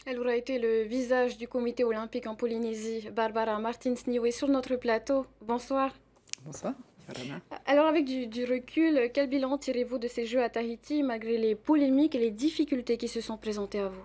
Elle aura été le visage du comité olympique en Polynésie. Barbara Martins-Nioué sur notre plateau. Bonsoir. Bonsoir, Yorana. Alors avec du recul, quel bilan tirez-vous de ces Jeux à Tahiti malgré les polémiques et les difficultés qui se sont présentées à vous?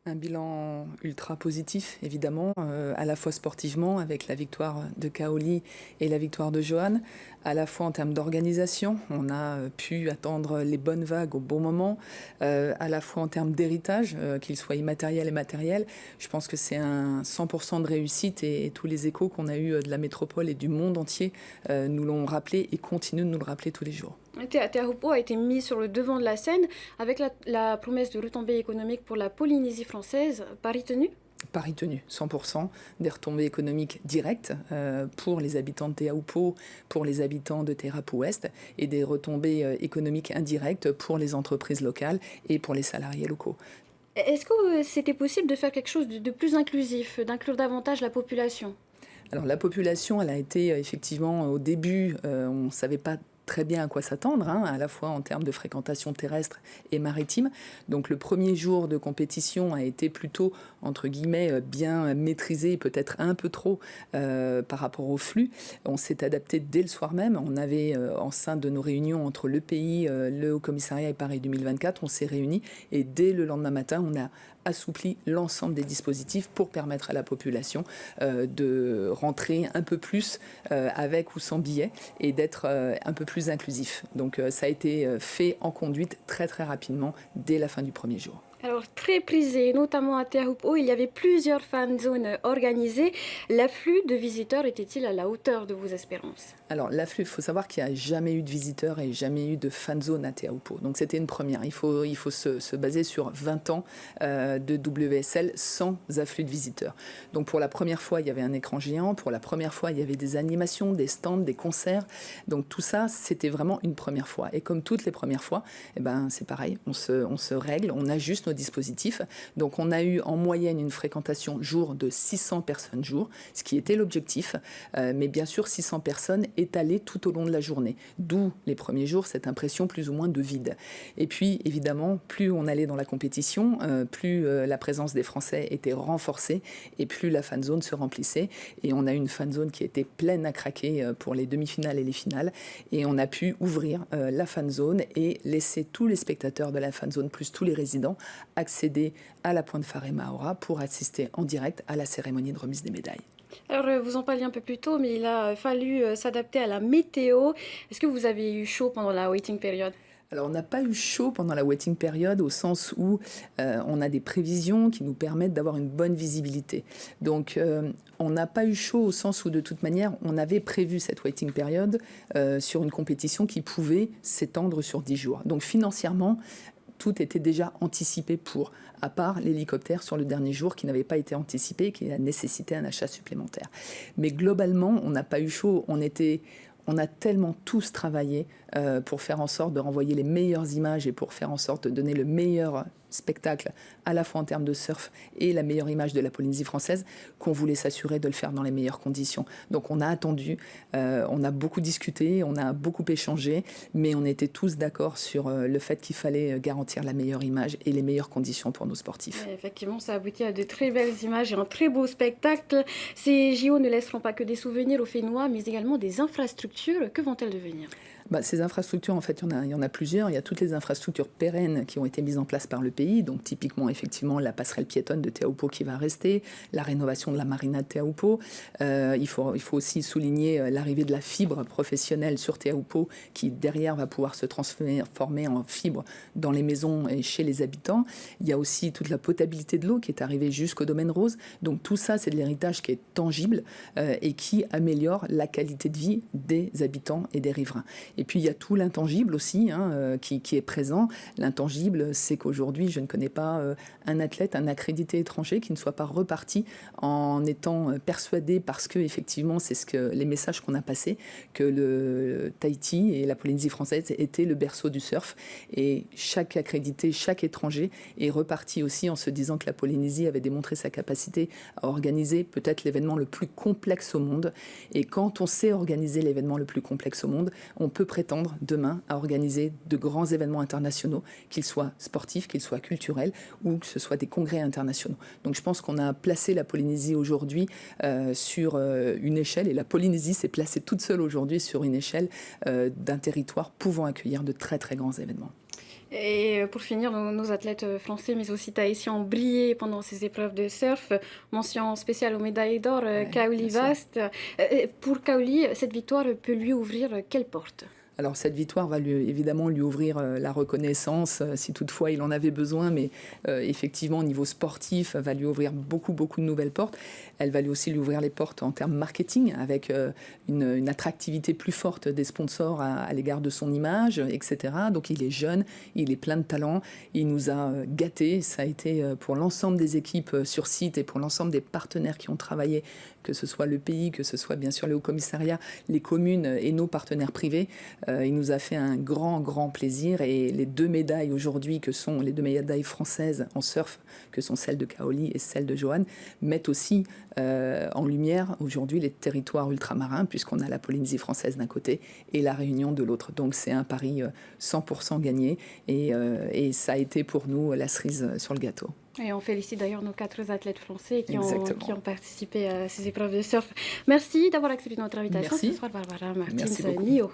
Un bilan ultra positif, évidemment, à la fois sportivement, avec la victoire de Kaoli et la victoire de Johan, à la fois en termes d'organisation, on a pu attendre les bonnes vagues au bon moment, à la fois en termes d'héritage, qu'il soit immatériel et matériel. Je pense que c'est un 100% de réussite et tous les échos qu'on a eus de la métropole et du monde entier nous l'ont rappelé et continuent de nous le rappeler tous les jours. Te Ahupo a été mis sur le devant de la scène avec la promesse de retombées économiques pour la Polynésie française. Pari tenu? Paris tenu, 100%, des retombées économiques directes pour les habitants de Te Aupo, pour les habitants de Te Rapu Ouest, et des retombées économiques indirectes pour les entreprises locales et pour les salariés locaux. Est-ce que c'était possible de faire quelque chose de plus inclusif, d'inclure davantage la population? Alors la population, elle a été effectivement au début, on ne savait pas très bien à quoi s'attendre, hein, à la fois en termes de fréquentation terrestre et maritime. Donc le premier jour de compétition a été plutôt, entre guillemets, bien maîtrisé, peut-être un peu trop par rapport au flux. On s'est adapté dès le soir même. On avait, en sein de nos réunions entre le pays, le Haut-Commissariat et Paris 2024, on s'est réunis et dès le lendemain matin, on a assoupli l'ensemble des dispositifs pour permettre à la population de rentrer un peu plus avec ou sans billet et d'être un peu plus inclusif. Donc ça a été fait en conduite très très rapidement dès la fin du premier jour. Alors, très prisé, notamment à Te Ahupo, il y avait plusieurs fan zones organisées. L'afflux de visiteurs était-il à la hauteur de vos espérances? Alors l'afflux, il faut savoir qu'il n'y a jamais eu de visiteurs et jamais eu de fan zone à Te Aupo. Donc c'était une première. Il faut se baser sur 20 ans de WSL sans afflux de visiteurs. Donc pour la première fois, il y avait un écran géant. Pour la première fois, il y avait des animations, des stands, des concerts. Donc tout ça, c'était vraiment une première fois. Et comme toutes les premières fois, eh ben, c'est pareil. On se règle, on ajuste nos dispositifs. Donc on a eu en moyenne une fréquentation jour de 600 personnes jour, ce qui était l'objectif. Mais bien sûr, 600 personnes étalé tout au long de la journée. D'où les premiers jours, cette impression plus ou moins de vide. Et puis, évidemment, plus on allait dans la compétition, plus la présence des Français était renforcée et plus la fan zone se remplissait. Et on a eu une fan zone qui était pleine à craquer pour les demi-finales et les finales. Et on a pu ouvrir la fan zone et laisser tous les spectateurs de la fan zone, plus tous les résidents, accéder à la pointe Whare Maora pour assister en direct à la cérémonie de remise des médailles. Alors, vous en parliez un peu plus tôt, mais il a fallu s'adapter à la météo. Est-ce que vous avez eu chaud pendant la waiting period? Alors, on n'a pas eu chaud pendant la waiting period au sens où on a des prévisions qui nous permettent d'avoir une bonne visibilité. Donc, on n'a pas eu chaud au sens où, de toute manière, on avait prévu cette waiting period sur une compétition qui pouvait s'étendre sur 10 jours. Donc, financièrement, tout était déjà anticipé pour, à part l'hélicoptère sur le dernier jour qui n'avait pas été anticipé et qui a nécessité un achat supplémentaire. Mais globalement, on n'a pas eu chaud. On a tellement tous travaillé pour faire en sorte de renvoyer les meilleures images et pour faire en sorte de donner le meilleur spectacle, à la fois en termes de surf et la meilleure image de la Polynésie française, qu'on voulait s'assurer de le faire dans les meilleures conditions. Donc on a attendu, on a beaucoup discuté, on a beaucoup échangé, mais on était tous d'accord sur le fait qu'il fallait garantir la meilleure image et les meilleures conditions pour nos sportifs. Ouais, effectivement, ça aboutit à de très belles images et un très beau spectacle. Ces JO ne laisseront pas que des souvenirs aux Fénois, mais également des infrastructures. Que vont-elles devenir? Ces infrastructures, en fait, il y en a plusieurs. Il y a toutes les infrastructures pérennes qui ont été mises en place par le pays. Donc, typiquement, effectivement, la passerelle piétonne de Te Aupo qui va rester, la rénovation de la marina de Te Aupo. Il faut aussi souligner l'arrivée de la fibre professionnelle sur Te Aupo qui, derrière, va pouvoir se transformer en fibre dans les maisons et chez les habitants. Il y a aussi toute la potabilité de l'eau qui est arrivée jusqu'au domaine rose. Donc, tout ça, c'est de l'héritage qui est tangible et qui améliore la qualité de vie des habitants et des riverains. Et puis il y a tout l'intangible aussi qui est présent. L'intangible, c'est qu'aujourd'hui, je ne connais pas un athlète, un accrédité étranger qui ne soit pas reparti en étant persuadé, parce que effectivement, c'est les messages qu'on a passés, que le Tahiti et la Polynésie française étaient le berceau du surf. Et chaque accrédité, chaque étranger est reparti aussi en se disant que la Polynésie avait démontré sa capacité à organiser peut-être l'événement le plus complexe au monde. Et quand on sait organiser l'événement le plus complexe au monde, on peut peut prétendre demain à organiser de grands événements internationaux, qu'ils soient sportifs, qu'ils soient culturels ou que ce soit des congrès internationaux. Donc je pense qu'on a placé la Polynésie aujourd'hui sur une échelle, et la Polynésie s'est placée toute seule aujourd'hui sur une échelle d'un territoire pouvant accueillir de très très grands événements. Et pour finir, nos athlètes français, mais aussi tahitiens, ont brillé pendant ces épreuves de surf. Mention spéciale aux médailles d'or, Kaoli Vast. Pour Kaoli, cette victoire peut lui ouvrir quelle porte? Alors cette victoire va évidemment lui ouvrir la reconnaissance, si toutefois il en avait besoin, mais effectivement au niveau sportif, va lui ouvrir beaucoup de nouvelles portes. Elle va lui aussi lui ouvrir les portes en termes marketing, avec une attractivité plus forte des sponsors à l'égard de son image, etc. Donc il est jeune, il est plein de talent, il nous a gâtés. Ça a été pour l'ensemble des équipes sur site et pour l'ensemble des partenaires qui ont travaillé, que ce soit le pays, que ce soit bien sûr les hauts commissariats, les communes et nos partenaires privés. Il nous a fait un grand plaisir, et les 2 médailles aujourd'hui, que sont les 2 médailles françaises en surf, que sont celles de Kaoli et celles de Johan, mettent aussi en lumière aujourd'hui les territoires ultramarins, puisqu'on a la Polynésie française d'un côté et la Réunion de l'autre. Donc c'est un pari 100% gagné, et ça a été pour nous la cerise sur le gâteau. Et on félicite d'ailleurs nos 4 athlètes français qui ont participé à ces épreuves de surf. Merci d'avoir accepté notre invitation ce soir, Barbara Martins-Nio.